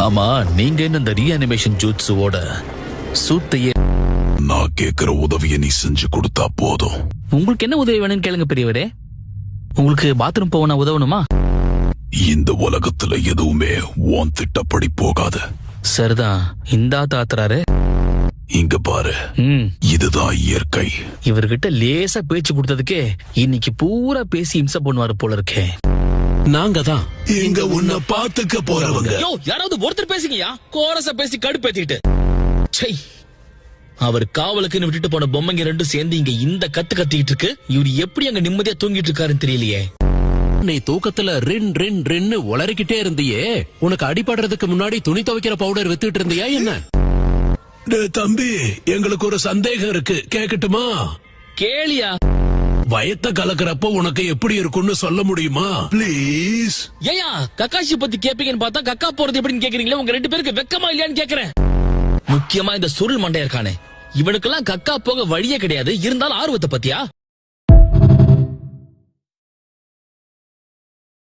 ஆமா, நீங்க என்ன இந்த ரீஅனிமேஷன் ஜூட்ஸுவோட சூத்தையே நான் கேக்குற உதவியை நீ செஞ்சு கொடுத்தா போதும். உங்களுக்கு என்ன உதவி வேணும்னு கேளுங்க பெரியவரே. உங்களுக்கு பாத்ரூம் போக நான் உதவணுமா? இந்த உலகத்துல எதுவுமே உன் திட்டப்படி போகாது. சரிதான், இந்தா தாத்துறாரு. இங்க பாரு, இதுதான் இயற்கை. இவர்கிட்ட லேசா பேச்சு கொடுத்ததுக்கே இன்னைக்கு பூரா பேசி இம்சை பண்ணுவாரு போல இருக்கே. நாங்க தான் இங்க உன்னை பாத்துக்க போறவங்க. யாராவது ஒருத்தர் பேசுங்கயா, கோரச பேசி கடுப்பேத்திட்டு. அவர் காவலுக்குன்னு விட்டுட்டு போன பொம்மைங்க ரெண்டும் சேர்ந்து இங்க இந்த கத்து கத்திக்கிட்டு இருக்கு. இவரு எப்படி அங்க நிம்மதியா தூங்கிட்டு இருக்காருன்னு தெரியலையே. நீ தூக்கத்துல ரின் ரின் ரின்னு உளறிக்கிட்டே இருந்தியே. உனக்கு அடிபடுறதுக்கு முன்னாடி துணி துவைக்கிற பவுடர் வித்துட்டு இருந்தியா என்ன? தம்பி, எங்களுக்கு ஒரு சந்தேகம் இருக்கு, கேக்கட்டுமா? கேளியா. வயத்த கலக்கிறப்ப உனக்கு எப்படி இருக்கும்னு சொல்ல முடியுமா? பிளீஸ். ஏயா கக்காஷி பத்தி கேப்பீங்கன்னு பார்த்தா கக்கா போறது எப்படின்னு கேக்குறீங்களா? உங்க ரெண்டு பேருக்கு வெக்கமா இல்லையான்னு கேக்குறேன். முக்கியமா இந்த சுருள் மண்டையா இருக்கானே, இவனுக்கெல்லாம் கக்கா போக வழியே கிடையாது. இருந்தாலும் ஆர்வத்தை பத்தியா